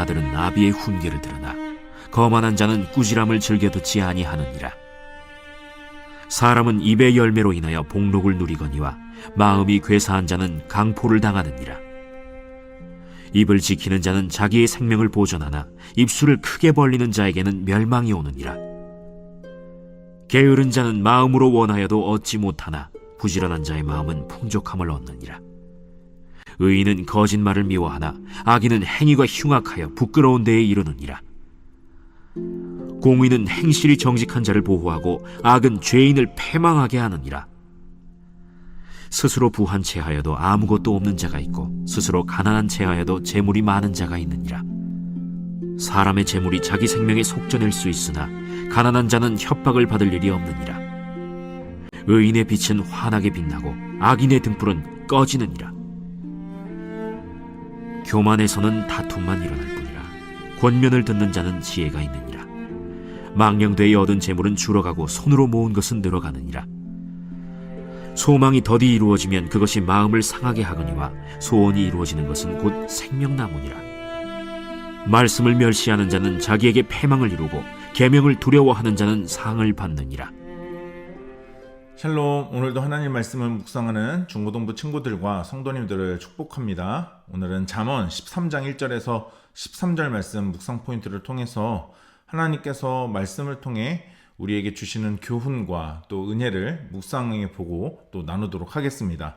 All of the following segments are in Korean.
아들은 아비의 훈계를 들으나 거만한 자는 꾸지람을 즐겨 듣지 아니하느니라. 사람은 입의 열매로 인하여 복록을 누리거니와 마음이 괴사한 자는 강포를 당하느니라. 입을 지키는 자는 자기의 생명을 보존하나 입술을 크게 벌리는 자에게는 멸망이 오느니라. 게으른 자는 마음으로 원하여도 얻지 못하나 부지런한 자의 마음은 풍족함을 얻느니라. 의인은 거짓말을 미워하나 악인은 행위가 흉악하여 부끄러운 데에 이르느니라. 공의는 행실이 정직한 자를 보호하고 악은 죄인을 패망하게 하느니라. 스스로 부한 채하여도 아무것도 없는 자가 있고 스스로 가난한 채하여도 재물이 많은 자가 있느니라. 사람의 재물이 자기 생명에 속전할 수 있으나 가난한 자는 협박을 받을 일이 없느니라. 의인의 빛은 환하게 빛나고 악인의 등불은 꺼지느니라. 교만에서는 다툼만 일어날 뿐이라. 권면을 듣는 자는 지혜가 있느니라. 망령되이 얻은 재물은 줄어가고 손으로 모은 것은 늘어가느니라. 소망이 더디 이루어지면 그것이 마음을 상하게 하거니와 소원이 이루어지는 것은 곧 생명나무니라. 말씀을 멸시하는 자는 자기에게 패망을 이루고 계명을 두려워하는 자는 상을 받느니라. 샬롬, 오늘도 하나님 말씀을 묵상하는 중고등부 친구들과 성도님들을 축복합니다. 오늘은 잠언 13장 1절에서 13절 말씀 묵상 포인트를 통해서 하나님께서 말씀을 통해 우리에게 주시는 교훈과 또 은혜를 묵상해 보고 또 나누도록 하겠습니다.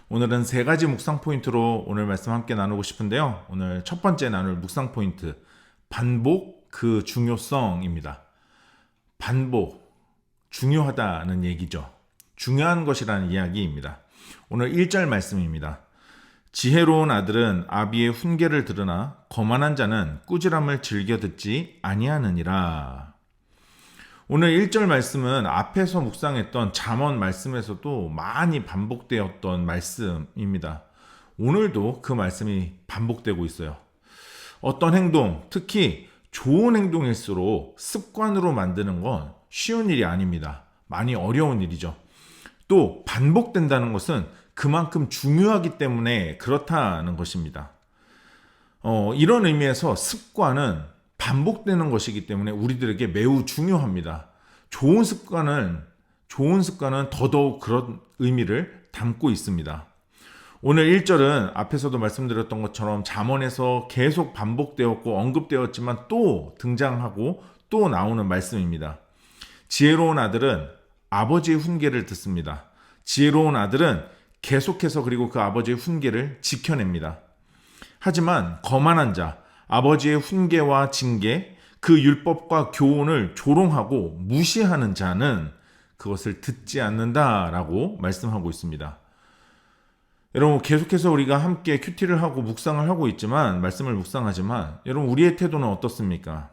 오늘은 세 가지 묵상 포인트로 오늘 말씀 함께 나누고 싶은데요. 오늘 첫 번째 나눌 묵상 포인트, 반복 그 중요성입니다. 반복, 중요하다는 얘기죠. 중요한 것이라는 이야기입니다. 오늘 1절 말씀입니다. 지혜로운 아들은 아비의 훈계를 들으나 거만한 자는 꾸지람을 즐겨 듣지 아니하느니라. 오늘 1절 말씀은 앞에서 묵상했던 잠언 말씀에서도 많이 반복되었던 말씀입니다. 오늘도 그 말씀이 반복되고 있어요. 어떤 행동, 특히 좋은 행동일수록 습관으로 만드는 건 쉬운 일이 아닙니다. 많이 어려운 일이죠. 또 반복된다는 것은 그만큼 중요하기 때문에 그렇다는 것입니다. 이런 의미에서 습관은 반복되는 것이기 때문에 우리들에게 매우 중요합니다. 좋은 습관은 더더욱 그런 의미를 담고 있습니다. 오늘 1절은 앞에서도 말씀드렸던 것처럼 잠언에서 계속 반복되었고 언급되었지만 또 등장하고 또 나오는 말씀입니다. 지혜로운 아들은 아버지의 훈계를 듣습니다. 지혜로운 아들은 계속해서 그리고 그 아버지의 훈계를 지켜냅니다. 하지만 거만한 자, 아버지의 훈계와 징계, 그 율법과 교훈을 조롱하고 무시하는 자는 그것을 듣지 않는다라고 말씀하고 있습니다. 여러분, 계속해서 우리가 함께 큐티를 하고 묵상을 하고 있지만, 말씀을 묵상하지만 여러분, 우리의 태도는 어떻습니까?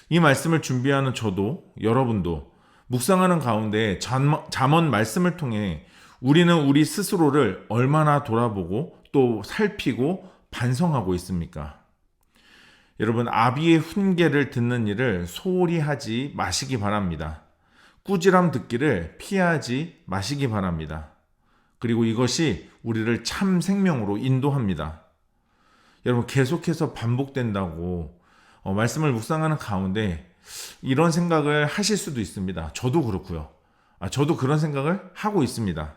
이 말씀을 준비하는 저도 여러분도 묵상하는 가운데 잠언 말씀을 통해 우리는 우리 스스로를 얼마나 돌아보고 또 살피고 반성하고 있습니까? 여러분, 아비의 훈계를 듣는 일을 소홀히 하지 마시기 바랍니다. 꾸지람 듣기를 피하지 마시기 바랍니다. 그리고 이것이 우리를 참 생명으로 인도합니다. 여러분, 계속해서 반복된다고 말씀을 묵상하는 가운데 이런 생각을 하실 수도 있습니다. 저도 그렇고요. 저도 그런 생각을 하고 있습니다.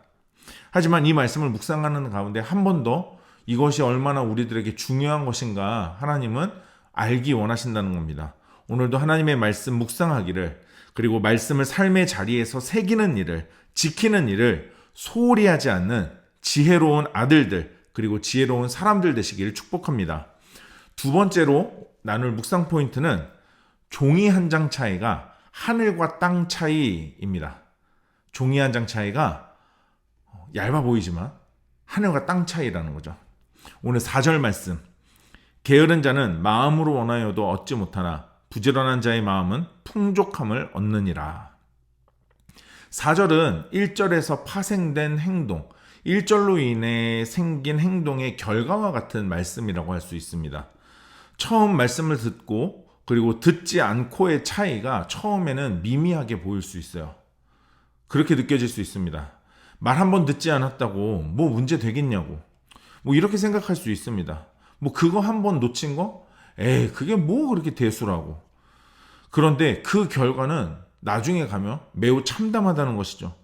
하지만 이 말씀을 묵상하는 가운데 한 번 더 이것이 얼마나 우리들에게 중요한 것인가 하나님은 알기 원하신다는 겁니다. 오늘도 하나님의 말씀 묵상하기를, 그리고 말씀을 삶의 자리에서 새기는 일을, 지키는 일을 소홀히 하지 않는 지혜로운 아들들, 그리고 지혜로운 사람들 되시기를 축복합니다. 두 번째로 나눌 묵상 포인트는 종이 한 장 차이가 하늘과 땅 차이입니다. 종이 한 장 차이가 얇아 보이지만 하늘과 땅 차이라는 거죠. 오늘 4절 말씀, 게으른 자는 마음으로 원하여도 얻지 못하나 부지런한 자의 마음은 풍족함을 얻느니라. 4절은 1절에서 파생된 행동, 1절로 인해 생긴 행동의 결과와 같은 말씀이라고 할 수 있습니다. 처음 말씀을 듣고 그리고 듣지 않고의 차이가 처음에는 미미하게 보일 수 있어요. 그렇게 느껴질 수 있습니다. 말 한 번 듣지 않았다고 뭐 문제 되겠냐고 이렇게 생각할 수 있습니다. 그거 한 번 놓친 거 에이, 그게 뭐 그렇게 대수라고. 그런데 그 결과는 나중에 가면 매우 참담하다는 것이죠.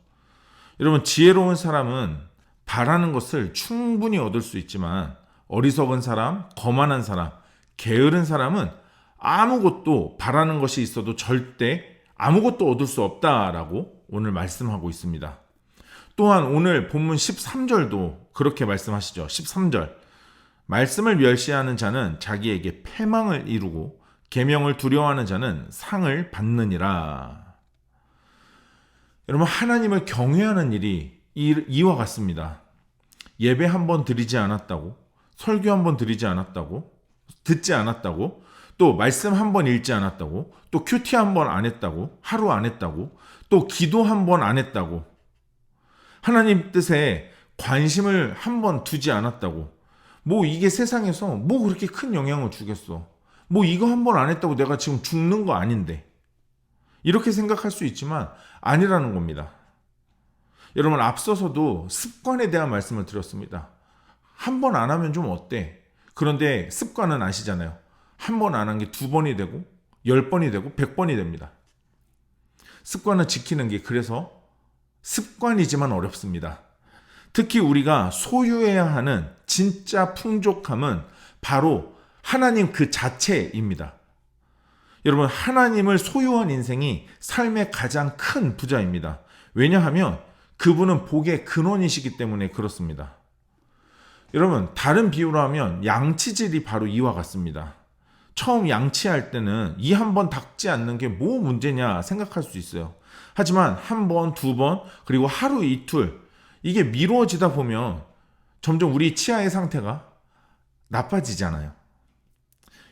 여러분, 지혜로운 사람은 바라는 것을 충분히 얻을 수 있지만 어리석은 사람, 거만한 사람, 게으른 사람은 아무것도 바라는 것이 있어도 절대 아무것도 얻을 수 없다라고 오늘 말씀하고 있습니다. 또한 오늘 본문 13절도 그렇게 말씀하시죠. 13절. 말씀을 멸시하는 자는 자기에게 패망을 이루고 계명을 두려워하는 자는 상을 받느니라. 여러분, 하나님을 경외하는 일이 이와 같습니다. 예배 한 번 드리지 않았다고, 설교 한 번 드리지 않았다고, 듣지 않았다고, 또 말씀 한 번 읽지 않았다고, 또 큐티 한 번 안 했다고, 하루 안 했다고, 또 기도 한 번 안 했다고, 하나님 뜻에 관심을 한 번 두지 않았다고, 뭐 이게 세상에서 뭐 그렇게 큰 영향을 주겠어. 뭐 이거 한 번 안 했다고 내가 지금 죽는 거 아닌데. 이렇게 생각할 수 있지만 아니라는 겁니다. 여러분, 앞서서도 습관에 대한 말씀을 드렸습니다. 한 번 안 하면 좀 어때? 그런데 습관은 아시잖아요. 한 번 안 한 게 2번이 되고 10번이 되고 100번이 됩니다. 습관을 지키는 게 그래서 습관이지만 어렵습니다. 특히 우리가 소유해야 하는 진짜 풍족함은 바로 하나님 그 자체입니다. 여러분, 하나님을 소유한 인생이 삶의 가장 큰 부자입니다. 왜냐하면 그분은 복의 근원이시기 때문에 그렇습니다. 여러분, 다른 비유로 하면 양치질이 바로 이와 같습니다. 처음 양치할 때는 이 한 번 닦지 않는 게 뭐 문제냐 생각할 수 있어요. 하지만 한 번, 2번, 그리고 하루 이틀, 이게 미뤄지다 보면 점점 우리 치아의 상태가 나빠지잖아요.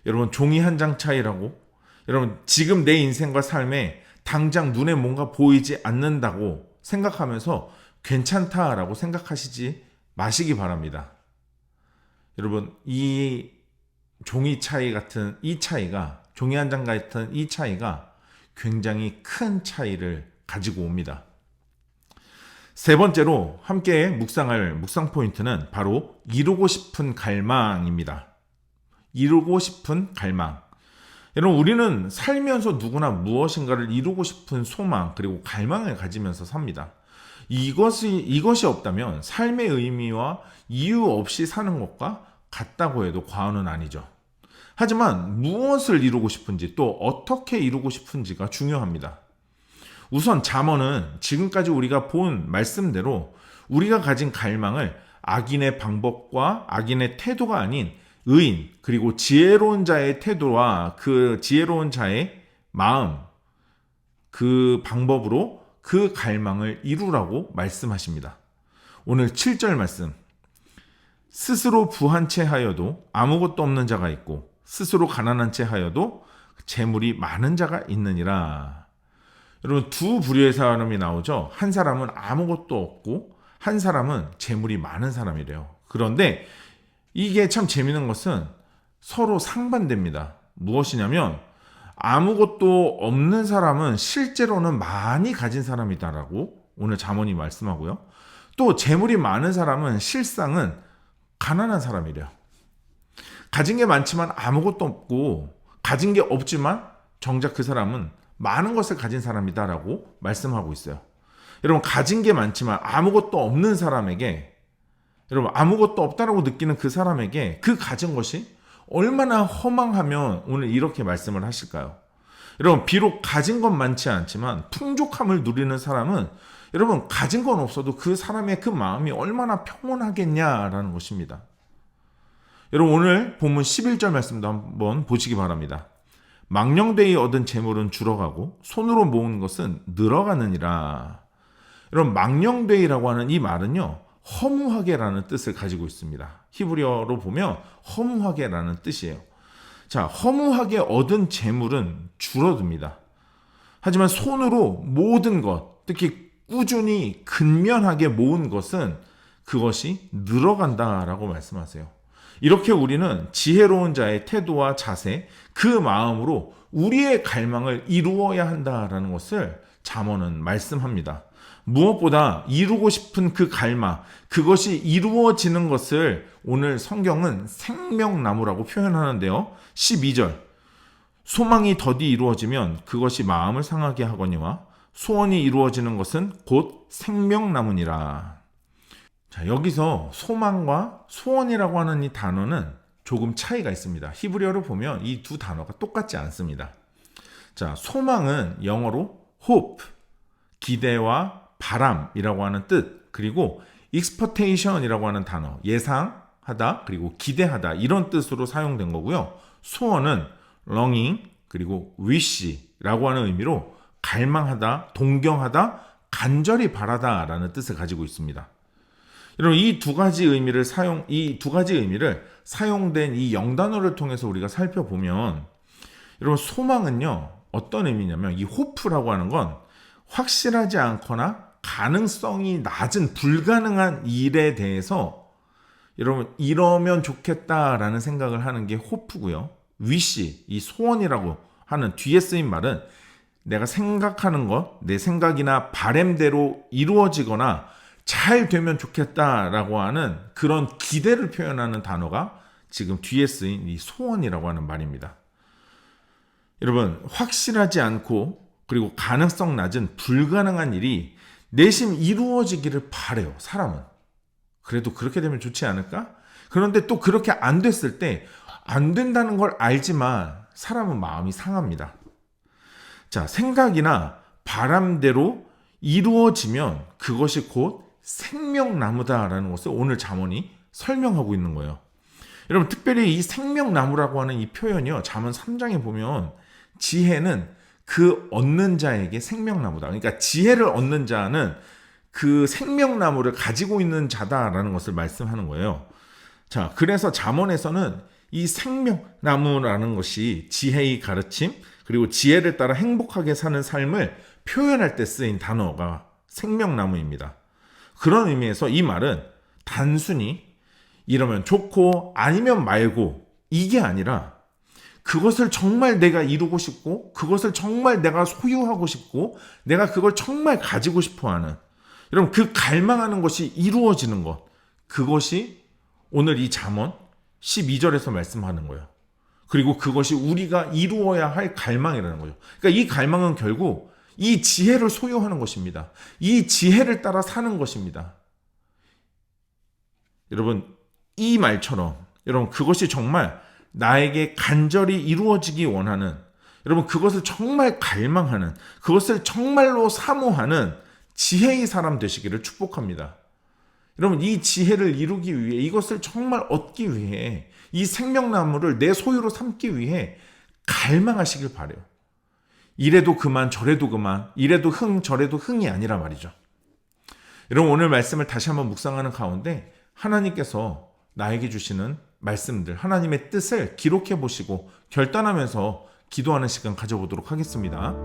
여러분, 종이 한 장 차이라고, 여러분, 지금 내 인생과 삶에 당장 눈에 뭔가 보이지 않는다고 생각하면서 괜찮다라고 생각하시지 마시기 바랍니다. 여러분, 이 종이 차이 같은 이 차이가, 종이 한 장 같은 이 차이가 굉장히 큰 차이를 가지고 옵니다. 세 번째로 함께 묵상할 묵상 포인트는 바로 이루고 싶은 갈망입니다. 이루고 싶은 갈망. 여러분, 우리는 살면서 누구나 무엇인가를 이루고 싶은 소망 그리고 갈망을 가지면서 삽니다. 이것이 없다면 삶의 의미와 이유 없이 사는 것과 같다고 해도 과언은 아니죠. 하지만 무엇을 이루고 싶은지, 또 어떻게 이루고 싶은지가 중요합니다. 우선 잠언은 지금까지 우리가 본 말씀대로 우리가 가진 갈망을 악인의 방법과 악인의 태도가 아닌 의인 그리고 지혜로운 자의 태도와 그 지혜로운 자의 마음, 그 방법으로 그 갈망을 이루라고 말씀하십니다. 오늘 7절 말씀. 스스로 부한 채 하여도 아무것도 없는 자가 있고 스스로 가난한 채 하여도 재물이 많은 자가 있느니라. 여러분, 두 부류의 사람이 나오죠. 한 사람은 아무것도 없고 한 사람은 재물이 많은 사람이래요. 그런데 이게 참 재미있는 것은 서로 상반됩니다. 무엇이냐면 아무것도 없는 사람은 실제로는 많이 가진 사람이다라고 오늘 잠언이 말씀하고요. 또 재물이 많은 사람은 실상은 가난한 사람이래요. 가진 게 많지만 아무것도 없고 가진 게 없지만 정작 그 사람은 많은 것을 가진 사람이다라고 말씀하고 있어요. 여러분, 가진 게 많지만 아무것도 없는 사람에게, 여러분, 아무것도 없다라고 느끼는 그 사람에게 그 가진 것이 얼마나 허망하면 오늘 이렇게 말씀을 하실까요? 여러분, 비록 가진 건 많지 않지만 풍족함을 누리는 사람은 여러분, 가진 건 없어도 그 사람의 그 마음이 얼마나 평온하겠냐라는 것입니다. 여러분, 오늘 본문 11절 말씀도 한번 보시기 바랍니다. 망령되이 얻은 재물은 줄어가고 손으로 모은 것은 늘어가느니라. 여러분, 망령되이라고 하는 이 말은요, 허무하게라는 뜻을 가지고 있습니다. 히브리어로 보면 허무하게라는 뜻이에요. 자, 허무하게 얻은 재물은 줄어듭니다. 하지만 손으로 모든 것, 특히 꾸준히 근면하게 모은 것은 그것이 늘어간다라고 말씀하세요. 이렇게 우리는 지혜로운 자의 태도와 자세, 그 마음으로 우리의 갈망을 이루어야 한다라는 것을 잠언은 말씀합니다. 무엇보다 이루고 싶은 그 갈망, 그것이 이루어지는 것을 오늘 성경은 생명나무라고 표현하는데요. 12절 소망이 더디 이루어지면 그것이 마음을 상하게 하거니와 소원이 이루어지는 것은 곧 생명나무니라. 자, 여기서 소망과 소원이라고 하는 이 단어는 조금 차이가 있습니다. 히브리어로 보면 이 두 단어가 똑같지 않습니다. 자, 소망은 영어로 hope, 기대와 바람이라고 하는 뜻, 그리고 expectation이라고 하는 단어, 예상하다, 그리고 기대하다 이런 뜻으로 사용된 거고요. 소원은 longing, 그리고 wish라고 하는 의미로 갈망하다, 동경하다, 간절히 바라다라는 뜻을 가지고 있습니다. 여러분, 이 두 가지 의미를 사용된 이 영단어를 통해서 우리가 살펴보면, 여러분, 소망은요 어떤 의미냐면, 이 hope라고 하는 건 확실하지 않거나 가능성이 낮은 불가능한 일에 대해서 여러분 이러면 좋겠다라는 생각을 하는 게 hope고요. wish, 이 소원이라고 하는 뒤에 쓰인 말은 내가 생각하는 것, 내 생각이나 바램대로 이루어지거나 잘 되면 좋겠다라고 하는 그런 기대를 표현하는 단어가 지금 뒤에 쓰인 이 소원이라고 하는 말입니다. 여러분, 확실하지 않고 그리고 가능성 낮은 불가능한 일이 내심 이루어지기를 바래요, 사람은. 그래도 그렇게 되면 좋지 않을까? 그런데 또 그렇게 안 됐을 때 안 된다는 걸 알지만 사람은 마음이 상합니다. 자, 생각이나 바람대로 이루어지면 그것이 곧 생명나무다라는 것을 오늘 잠언이 설명하고 있는 거예요. 여러분, 특별히 이 생명나무라고 하는 이 표현이요, 잠언 3장에 보면 지혜는 그 얻는 자에게 생명나무다. 그러니까 지혜를 얻는 자는 그 생명나무를 가지고 있는 자다라는 것을 말씀하는 거예요. 자, 그래서 잠언에서는 이 생명나무라는 것이 지혜의 가르침, 그리고 지혜를 따라 행복하게 사는 삶을 표현할 때 쓰인 단어가 생명나무입니다. 그런 의미에서 이 말은 단순히 이러면 좋고 아니면 말고 이게 아니라 그것을 정말 내가 이루고 싶고 그것을 정말 내가 소유하고 싶고 내가 그걸 정말 가지고 싶어하는, 여러분, 그 갈망하는 것이 이루어지는 것, 그것이 오늘 이 잠언 12절에서 말씀하는 거예요. 그리고 그것이 우리가 이루어야 할 갈망이라는 거죠. 그러니까 이 갈망은 결국 이 지혜를 소유하는 것입니다. 이 지혜를 따라 사는 것입니다. 여러분, 이 말처럼 여러분 그것이 정말 나에게 간절히 이루어지기 원하는, 여러분 그것을 정말 갈망하는, 그것을 정말로 사모하는 지혜의 사람 되시기를 축복합니다. 여러분, 이 지혜를 이루기 위해, 이것을 정말 얻기 위해, 이 생명나무를 내 소유로 삼기 위해 갈망하시길 바라요. 이래도 그만 저래도 그만, 이래도 흥 저래도 흥이 아니라 말이죠. 여러분, 오늘 말씀을 다시 한번 묵상하는 가운데 하나님께서 나에게 주시는 말씀들, 하나님의 뜻을 기록해 보시고 결단하면서 기도하는 시간 가져보도록 하겠습니다.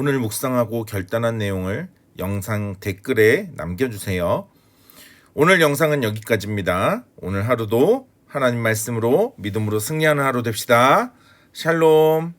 오늘 묵상하고 결단한 내용을 영상 댓글에 남겨주세요. 오늘 영상은 여기까지입니다. 오늘 하루도 하나님 말씀으로 믿음으로 승리하는 하루 됩시다. 샬롬.